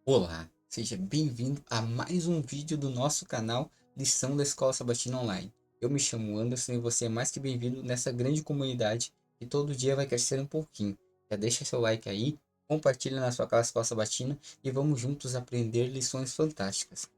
Olá, seja bem-vindo a mais um vídeo do nosso canal Lição da Escola Sabatina Online. Eu me chamo Anderson e você é mais que bem-vindo nessa grande comunidade que todo dia vai crescer um pouquinho. Já deixa seu like aí, compartilha na sua casa Escola Sabatina e vamos juntos aprender lições fantásticas.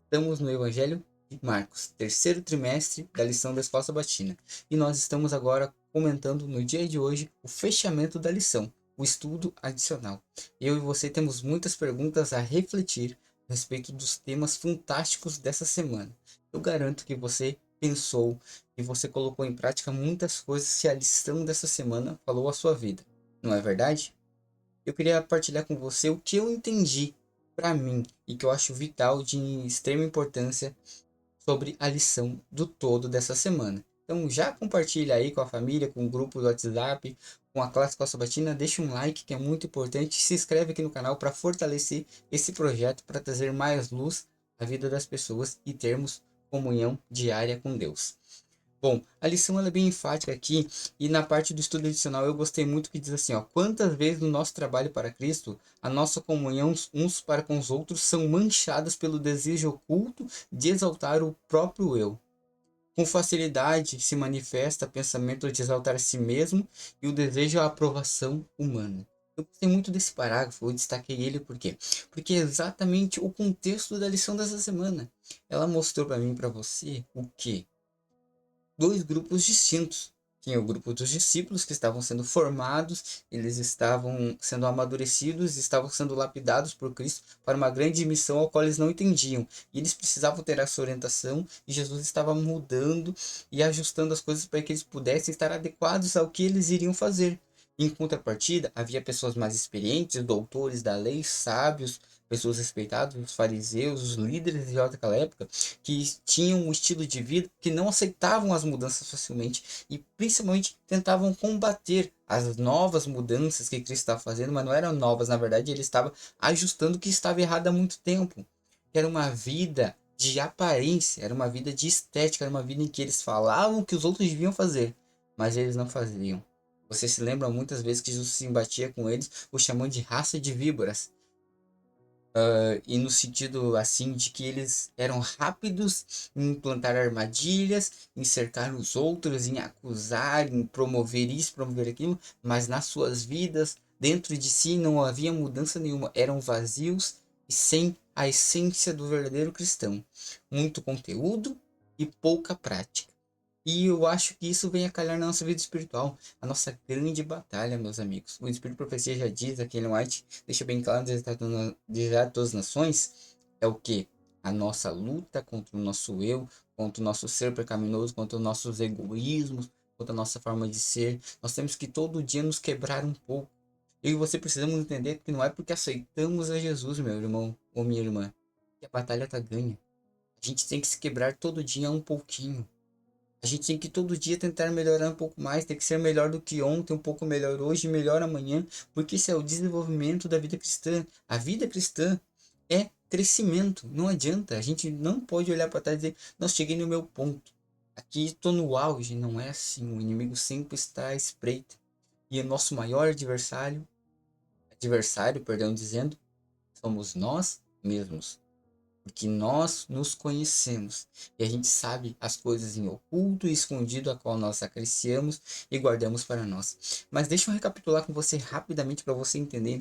Estamos no Evangelho de Marcos, terceiro trimestre da lição da Escola Sabatina. E nós estamos agora comentando no dia de hoje o fechamento da lição, o estudo adicional. Eu e você temos muitas perguntas a refletir a respeito dos temas fantásticos dessa semana. Eu garanto que você pensou e você colocou em prática muitas coisas que a lição dessa semana falou à sua vida. Não é verdade? Eu queria partilhar com você o que eu entendi para mim e que eu acho vital de extrema importância sobre a lição do todo dessa semana. Então já compartilha aí com a família, com o grupo do WhatsApp, com a classe Costa Sabatina, deixa um like que é muito importante, se inscreve aqui no canal para fortalecer esse projeto, para trazer mais luz à vida das pessoas e termos comunhão diária com Deus. Bom, a lição ela é bem enfática aqui e na parte do estudo adicional eu gostei muito que diz assim, ó, quantas vezes no nosso trabalho para Cristo, a nossa comunhão uns para com os outros são manchadas pelo desejo oculto de exaltar o próprio eu. Com facilidade se manifesta o pensamento de exaltar a si mesmo e o desejo à aprovação humana. Eu gostei muito desse parágrafo, eu destaquei ele por quê? Porque é exatamente o contexto da lição dessa semana. Ela mostrou para mim e para você o que? Dois grupos distintos. Tinha o grupo dos discípulos que estavam sendo formados, eles estavam sendo amadurecidos, estavam sendo lapidados por Cristo para uma grande missão ao qual eles não entendiam. E eles precisavam ter essa orientação e Jesus estava mudando e ajustando as coisas para que eles pudessem estar adequados ao que eles iriam fazer. Em contrapartida, havia pessoas mais experientes, doutores da lei, sábios, pessoas respeitadas, os fariseus, os líderes daquela época, que tinham um estilo de vida que não aceitavam as mudanças facilmente e principalmente tentavam combater as novas mudanças que Cristo estava fazendo, mas não eram novas, na verdade ele estava ajustando o que estava errado há muito tempo. Era uma vida de aparência, era uma vida de estética, era uma vida em que eles falavam que os outros deviam fazer, mas eles não faziam. Você se lembra muitas vezes que Jesus se embatia com eles, o chamando de raça de víboras, e no sentido assim de que eles eram rápidos em implantar armadilhas, em cercar os outros, em acusar, em promover isso, promover aquilo, mas nas suas vidas, dentro de si, não havia mudança nenhuma, eram vazios e sem a essência do verdadeiro cristão. Muito conteúdo e pouca prática. E eu acho que isso vem a calhar na nossa vida espiritual, a nossa grande batalha, meus amigos. O Espírito de Profecia já diz, aqui em White, deixa bem claro no Desejar de todas as nações, é o que? A nossa luta contra o nosso eu, contra o nosso ser pecaminoso, contra os nossos egoísmos, contra a nossa forma de ser. Nós temos que todo dia nos quebrar um pouco. Eu e você precisamos entender que não é porque aceitamos a Jesus, meu irmão ou minha irmã, que a batalha está ganha. A gente tem que se quebrar todo dia um pouquinho. A gente tem que todo dia tentar melhorar um pouco mais, tem que ser melhor do que ontem, um pouco melhor hoje, melhor amanhã, porque isso é o desenvolvimento da vida cristã. A vida cristã é crescimento, não adianta. A gente não pode olhar para trás e dizer, não, cheguei no meu ponto. Aqui estou no auge, não é assim. O inimigo sempre está à espreita. E o nosso maior perdão, dizendo, somos nós mesmos, porque nós nos conhecemos e a gente sabe as coisas em oculto e escondido a qual nós apreciamos e guardamos para nós. Mas deixa eu recapitular com você rapidamente para você entender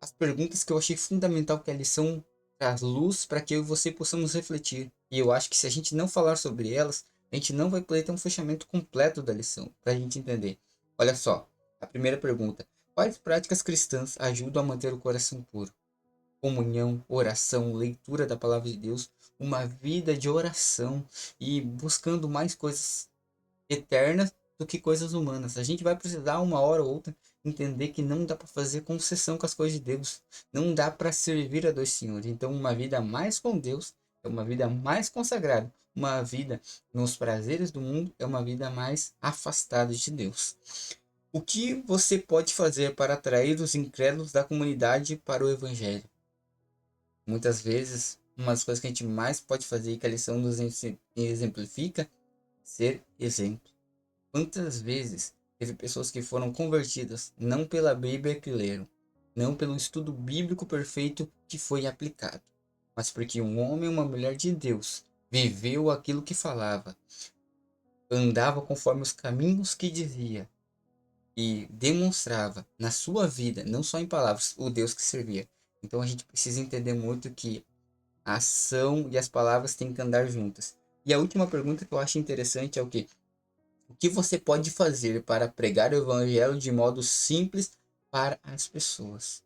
as perguntas que eu achei fundamental que a lição traz luz para que eu e você possamos refletir. E eu acho que se a gente não falar sobre elas, a gente não vai poder ter um fechamento completo da lição para a gente entender. Olha só, a primeira pergunta: quais práticas cristãs ajudam a manter o coração puro? Comunhão, oração, leitura da palavra de Deus, uma vida de oração e buscando mais coisas eternas do que coisas humanas. A gente vai precisar uma hora ou outra entender que não dá para fazer concessão com as coisas de Deus. Não dá para servir a dois senhores. Então, uma vida mais com Deus é uma vida mais consagrada. Uma vida nos prazeres do mundo é uma vida mais afastada de Deus. O que você pode fazer para atrair os incrédulos da comunidade para o evangelho? Muitas vezes, uma das coisas que a gente mais pode fazer e que a lição nos exemplifica, é ser exemplo. Quantas vezes teve pessoas que foram convertidas não pela Bíblia que leram, não pelo estudo bíblico perfeito que foi aplicado, mas porque um homem e uma mulher de Deus viveu aquilo que falava, andava conforme os caminhos que dizia e demonstrava na sua vida, não só em palavras, o Deus que servia. Então a gente precisa entender muito que a ação e as palavras têm que andar juntas. E a última pergunta que eu acho interessante é o que? O que você pode fazer para pregar o evangelho de modo simples para as pessoas?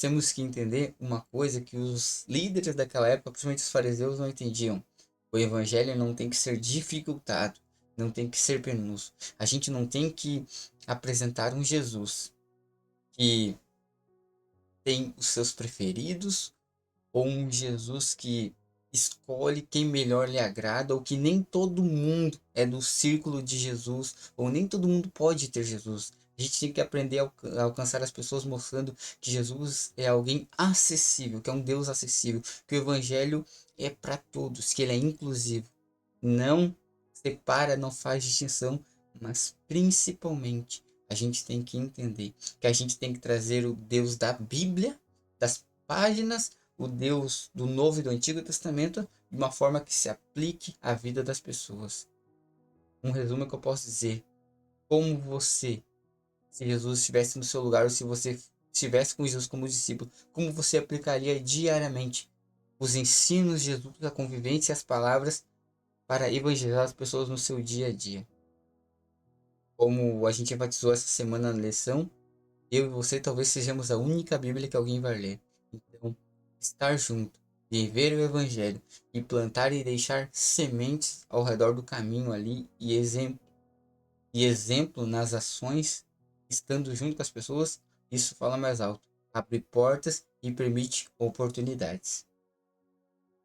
Temos que entender uma coisa que os líderes daquela época, principalmente os fariseus, não entendiam. O evangelho não tem que ser dificultado, não tem que ser penoso. A gente não tem que apresentar um Jesus que tem os seus preferidos, ou um Jesus que escolhe quem melhor lhe agrada, ou que nem todo mundo é do círculo de Jesus, ou nem todo mundo pode ter Jesus. A gente tem que aprender a alcançar as pessoas mostrando que Jesus é alguém acessível, que é um Deus acessível, que o evangelho é para todos, que ele é inclusivo. Não separa, não faz distinção, mas principalmente a gente tem que entender que a gente tem que trazer o Deus da Bíblia, das páginas, o Deus do Novo e do Antigo Testamento de uma forma que se aplique à vida das pessoas. Um resumo que eu posso dizer: como você, se Jesus estivesse no seu lugar, ou se você estivesse com Jesus como discípulo, como você aplicaria diariamente os ensinos de Jesus, a convivência e as palavras para evangelizar as pessoas no seu dia a dia? Como a gente enfatizou essa semana na lição, eu e você talvez sejamos a única Bíblia que alguém vai ler. Então, estar junto, viver o Evangelho e plantar e deixar sementes ao redor do caminho ali e exemplo nas ações, estando junto com as pessoas, isso fala mais alto. Abre portas e permite oportunidades.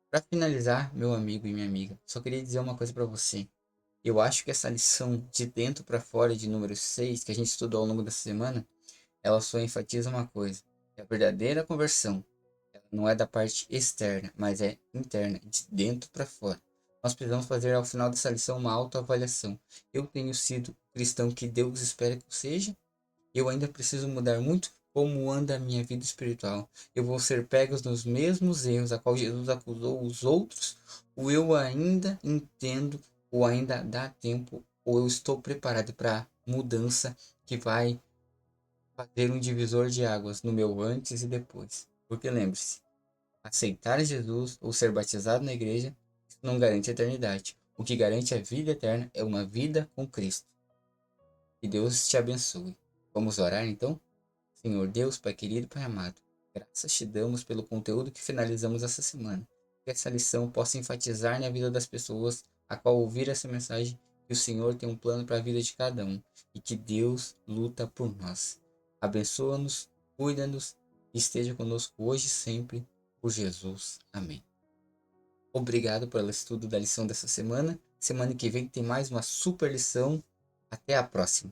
Para finalizar, meu amigo e minha amiga, só queria dizer uma coisa para você. Eu acho que essa lição de dentro para fora de número 6 que a gente estudou ao longo dessa semana, ela só enfatiza uma coisa: que a verdadeira conversão ela não é da parte externa, mas é interna, de dentro para fora. Nós precisamos fazer ao final dessa lição uma autoavaliação. Eu tenho sido o cristão que Deus espera que eu seja? Eu ainda preciso mudar muito como anda a minha vida espiritual. Eu vou ser pego nos mesmos erros a qual Jesus acusou os outros? Ou eu ainda entendo, ou ainda dá tempo, ou eu estou preparado para mudança que vai fazer um divisor de águas no meu antes e depois? Porque lembre-se, aceitar Jesus ou ser batizado na igreja, isso não garante a eternidade. O que garante a vida eterna é uma vida com Cristo. Que Deus te abençoe. Vamos orar então? Senhor Deus, Pai querido, Pai amado, graças te damos pelo conteúdo que finalizamos essa semana. Que essa lição possa enfatizar na vida das pessoas a qual ouvir essa mensagem que o Senhor tem um plano para a vida de cada um e que Deus luta por nós. Abençoa-nos, cuida-nos e esteja conosco hoje e sempre, por Jesus. Amém. Obrigado pelo estudo da lição dessa semana. Semana que vem tem mais uma super lição. Até a próxima.